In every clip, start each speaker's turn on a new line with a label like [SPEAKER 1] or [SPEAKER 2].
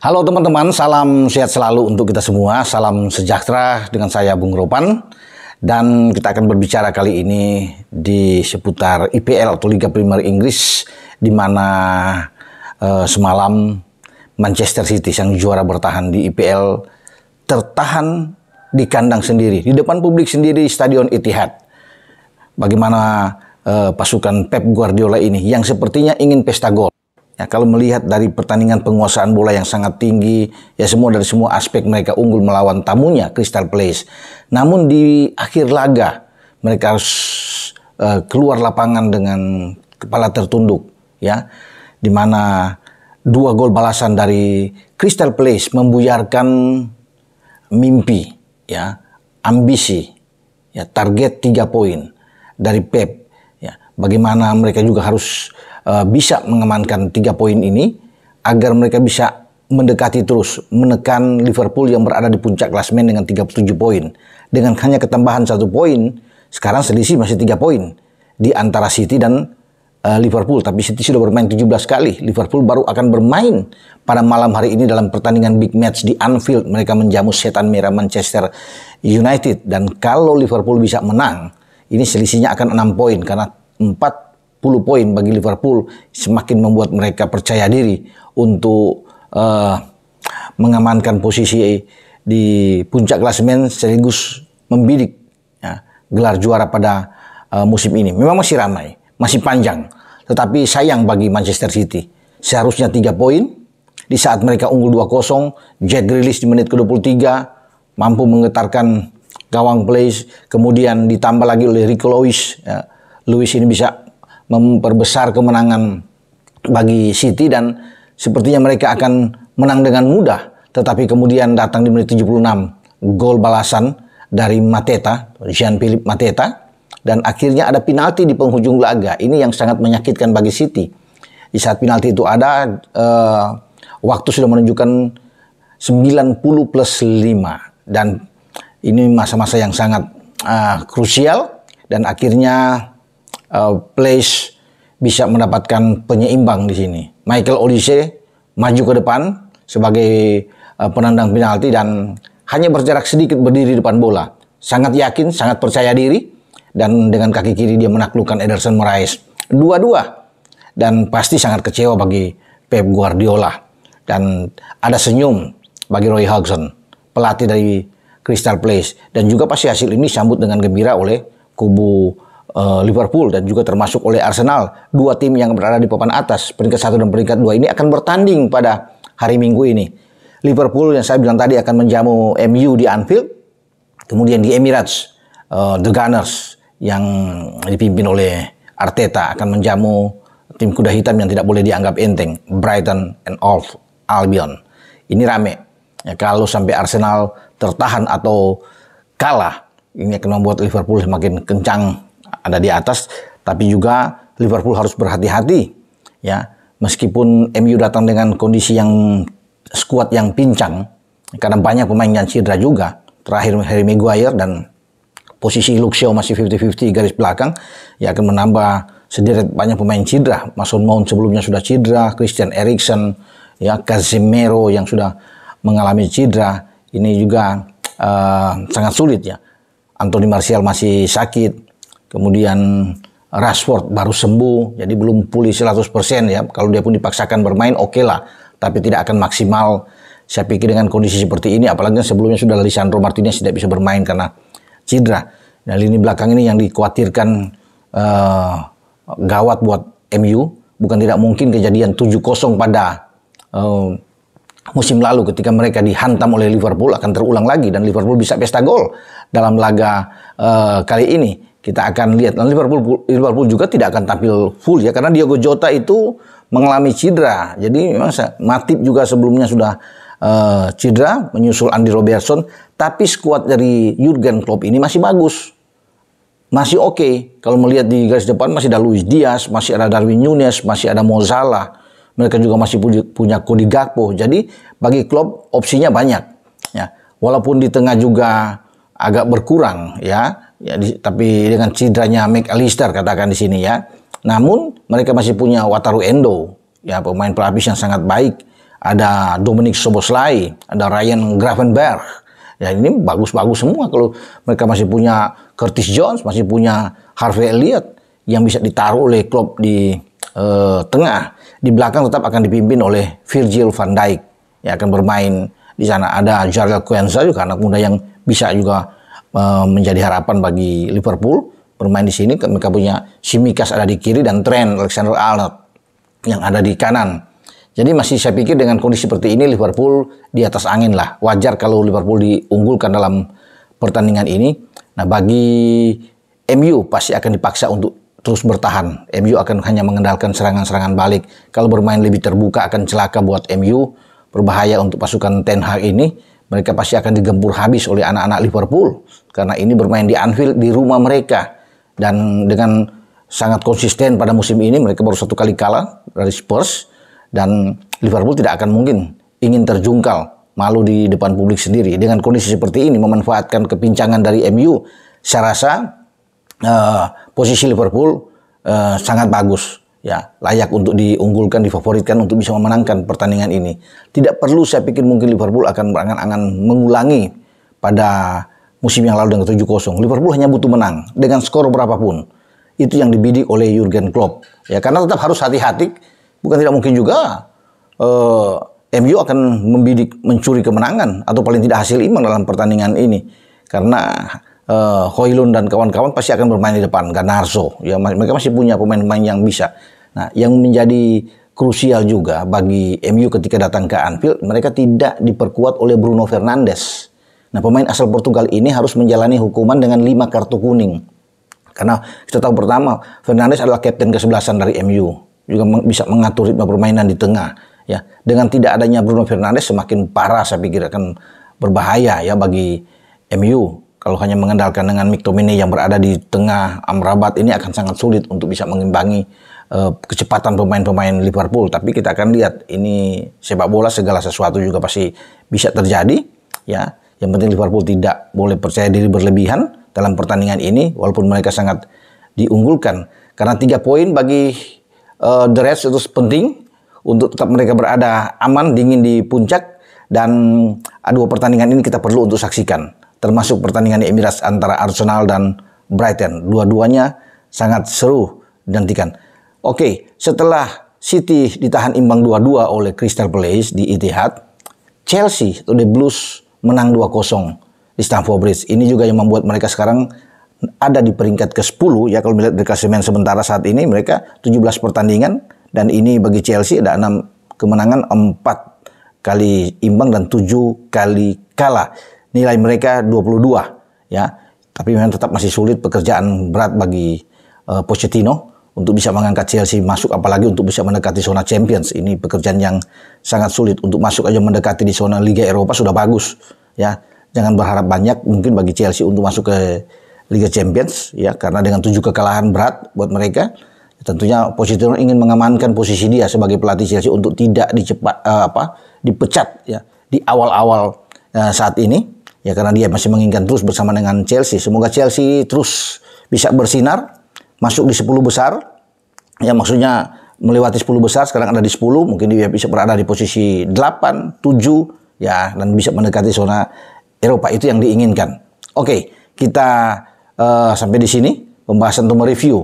[SPEAKER 1] Halo teman-teman, salam sehat selalu untuk kita semua, salam sejahtera dengan saya Bung Ropan. Dan kita akan berbicara kali ini di seputar IPL atau Liga Premier Inggris, di mana semalam Manchester City sang juara bertahan di IPL tertahan di kandang sendiri, di depan publik sendiri, Stadion Etihad. Bagaimana pasukan Pep Guardiola ini yang sepertinya ingin pesta gol. Ya, kalau melihat dari pertandingan penguasaan bola yang sangat tinggi, ya dari semua aspek mereka unggul melawan tamunya Crystal Palace. Namun di akhir laga mereka harus keluar lapangan dengan kepala tertunduk, ya, di mana 2 gol balasan dari Crystal Palace membuyarkan mimpi, ya, ambisi, ya, target 3 poin dari Pep. Ya, bagaimana mereka juga harus bisa mengamankan 3 poin ini agar mereka bisa mendekati terus, menekan Liverpool yang berada di puncak klasemen dengan 37 poin. Dengan hanya ketambahan 1 poin, sekarang selisih masih 3 poin di antara City dan Liverpool. Tapi City sudah bermain 17 kali. Liverpool baru akan bermain pada malam hari ini dalam pertandingan big match di Anfield. Mereka menjamu setan merah Manchester United. Dan kalau Liverpool bisa menang, ini selisihnya akan 6 poin karena 40 poin bagi Liverpool, semakin membuat mereka percaya diri untuk mengamankan posisi di puncak klasemen sekaligus membidik, ya, gelar juara pada musim ini. Memang masih ramai, masih panjang, tetapi sayang bagi Manchester City. Seharusnya 3 poin di saat mereka unggul 2-0, Jack Grealish di menit ke-23 mampu menggetarkan gawang Palace, kemudian ditambah lagi oleh Rico Lewis. Ya, Lewis ini bisa memperbesar kemenangan bagi City dan sepertinya mereka akan menang dengan mudah. Tetapi kemudian datang di menit 76 gol balasan dari Mateta, Jean-Philippe Mateta, dan akhirnya ada penalti di penghujung laga. Ini yang sangat menyakitkan bagi City. Di saat penalti itu ada, waktu sudah menunjukkan 90+5 dan ini masa-masa yang sangat krusial dan akhirnya Palace bisa mendapatkan penyeimbang di sini. Michael Olise maju ke depan sebagai penendang penalti dan hanya berjarak sedikit berdiri di depan bola. Sangat yakin, sangat percaya diri, dan dengan kaki kiri dia menaklukkan Ederson Moraes 2-2. Dan pasti sangat kecewa bagi Pep Guardiola. Dan ada senyum bagi Roy Hodgson, pelatih dari Crystal Palace. Dan juga pasti hasil ini disambut dengan gembira oleh kubu Liverpool dan juga termasuk oleh Arsenal. 2 tim yang berada di papan atas, peringkat 1 dan peringkat 2 ini akan bertanding pada hari Minggu ini. Liverpool yang saya bilang tadi akan menjamu MU di Anfield. Kemudian di Emirates, The Gunners yang dipimpin oleh Arteta akan menjamu tim kuda hitam yang tidak boleh dianggap enteng, Brighton and Hove Albion. Ini rame. Ya, kalau sampai Arsenal tertahan atau kalah, ini akan membuat Liverpool semakin kencang ada di atas, tapi juga Liverpool harus berhati-hati, ya, meskipun MU datang dengan kondisi yang skuad yang pincang karena banyak pemain yang cedera juga. Terakhir Harry Maguire dan posisi Luke Shaw masih 50-50 garis belakang, ya, akan menambah sedikit banyak pemain cedera. Mason Mount sebelumnya sudah cedera, Christian Eriksen, ya, Casemiro yang sudah mengalami cedera. Ini juga sangat sulit, ya. Anthony Martial masih sakit. Kemudian Rashford baru sembuh, jadi belum pulih 100% ya. Kalau dia pun dipaksakan bermain oke lah, tapi tidak akan maksimal. Saya pikir dengan kondisi seperti ini, apalagi sebelumnya sudah Lisandro Martinez tidak bisa bermain karena cedera. Nah, lini belakang ini yang dikhawatirkan gawat buat MU. Bukan tidak mungkin kejadian 7-0 pada musim lalu ketika mereka dihantam oleh Liverpool akan terulang lagi dan Liverpool bisa pesta gol dalam laga kali ini. Kita akan lihat. Dan Liverpool juga tidak akan tampil full, ya, karena Diogo Jota itu mengalami cedera. Jadi memang Matip juga sebelumnya sudah cedera, menyusul Andy Robertson. Tapi skuad dari Jurgen Klopp ini masih bagus, masih oke. Kalau melihat di garis depan masih ada Luis Diaz, masih ada Darwin Núñez, masih ada Mo Salah. Mereka juga masih punya Cody Gakpo. Jadi bagi Klopp opsinya banyak, ya. Walaupun di tengah juga agak berkurang, ya. Tapi dengan cederanya McAllister katakan di sini, ya. Namun mereka masih punya Wataru Endo, ya, pemain pelapis yang sangat baik. ada Dominic Szoboszlai, ada Ryan Gravenberch. Ya ini bagus-bagus semua. Kalau mereka masih punya Curtis Jones, masih punya Harvey Elliott yang bisa ditaruh oleh Klopp di tengah. Di belakang tetap akan dipimpin oleh Virgil van Dijk yang akan bermain di sana. Ada Jarell Quansah juga anak muda yang bisa juga menjadi harapan bagi Liverpool bermain di sini. Mereka punya Tsimikas ada di kiri dan Trent Alexander-Arnold yang ada di kanan. Jadi masih saya pikir dengan kondisi seperti ini Liverpool di atas angin lah. Wajar kalau Liverpool diunggulkan dalam pertandingan ini. Nah bagi MU pasti akan dipaksa untuk terus bertahan. MU akan hanya mengandalkan serangan-serangan balik. Kalau bermain lebih terbuka akan celaka buat MU. Berbahaya untuk pasukan Ten Hag ini. Mereka pasti akan digempur habis oleh anak-anak Liverpool. Karena ini bermain di Anfield, di rumah mereka. Dan dengan sangat konsisten pada musim ini, mereka baru 1 kali kalah dari Spurs. Dan Liverpool tidak akan mungkin ingin terjungkal, malu di depan publik sendiri. Dengan kondisi seperti ini, memanfaatkan kepincangan dari MU, saya rasa posisi Liverpool sangat bagus. Ya, layak untuk diunggulkan, difavoritkan untuk bisa memenangkan pertandingan ini. Tidak perlu saya pikir mungkin Liverpool akan berangan-angan mengulangi pada musim yang lalu dengan 7-0. Liverpool hanya butuh menang dengan skor berapapun. Itu yang dibidik oleh Jurgen Klopp. Ya, karena tetap harus hati-hati. Bukan tidak mungkin juga MU akan membidik mencuri kemenangan atau paling tidak hasil imbang dalam pertandingan ini. Karena Højlund dan kawan-kawan pasti akan bermain di depan. Garnacho, ya mereka masih punya pemain-pemain yang bisa. Nah, yang menjadi krusial juga bagi MU ketika datang ke Anfield, mereka tidak diperkuat oleh Bruno Fernandes. Nah, pemain asal Portugal ini harus menjalani hukuman dengan 5 kartu kuning. Karena kita tahu pertama, Fernandes adalah kapten ke-11 dari MU. Juga bisa mengatur ritme permainan di tengah. Ya, dengan tidak adanya Bruno Fernandes semakin parah saya pikir akan berbahaya ya bagi MU. Kalau hanya mengandalkan dengan McTominay yang berada di tengah Amrabat ini akan sangat sulit untuk bisa mengimbangi kecepatan pemain-pemain Liverpool. Tapi kita akan lihat ini sepak bola segala sesuatu juga pasti bisa terjadi. Ya, yang penting Liverpool tidak boleh percaya diri berlebihan dalam pertandingan ini walaupun mereka sangat diunggulkan. Karena 3 poin bagi The Reds itu penting untuk tetap mereka berada aman, dingin di puncak. Dan 2 pertandingan ini kita perlu untuk saksikan. Termasuk pertandingan di Emirates antara Arsenal dan Brighton. Dua-duanya sangat seru dinantikan. Oke, setelah City ditahan imbang 2-2 oleh Crystal Palace di Etihad, Chelsea atau The Blues menang 2-0 di Stamford Bridge. Ini juga yang membuat mereka sekarang ada di peringkat ke-10 ya kalau melihat dari klasemen sementara saat ini mereka 17 pertandingan dan ini bagi Chelsea ada 6 kemenangan, 4 kali imbang dan 7 kali kalah. Nilai mereka 22 ya. Tapi memang tetap masih sulit, pekerjaan berat bagi Pochettino untuk bisa mengangkat Chelsea masuk, apalagi untuk bisa mendekati zona Champions. Ini pekerjaan yang sangat sulit. Untuk masuk aja mendekati di zona Liga Eropa sudah bagus ya. Jangan berharap banyak mungkin bagi Chelsea untuk masuk ke Liga Champions ya, karena dengan 7 kekalahan berat buat mereka. Tentunya Pochettino ingin mengamankan posisi dia sebagai pelatih Chelsea untuk tidak dipecat ya di awal-awal saat ini. Ya karena dia masih menginginkan terus bersama dengan Chelsea. Semoga Chelsea terus bisa bersinar, masuk di 10 besar. Ya maksudnya melewati 10 besar, sekarang ada di 10. Mungkin dia bisa berada di posisi 8, 7. Ya dan bisa mendekati zona Eropa, itu yang diinginkan. Oke, kita sampai di sini. Pembahasan untuk mereview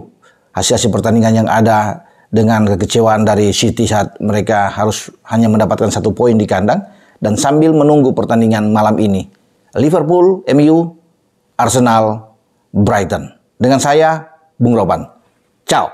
[SPEAKER 1] hasil-hasil pertandingan yang ada dengan kekecewaan dari City saat mereka harus hanya mendapatkan 1 poin di kandang. Dan sambil menunggu pertandingan malam ini. Liverpool, MU, Arsenal, Brighton. Dengan saya, Bung Roban. Ciao.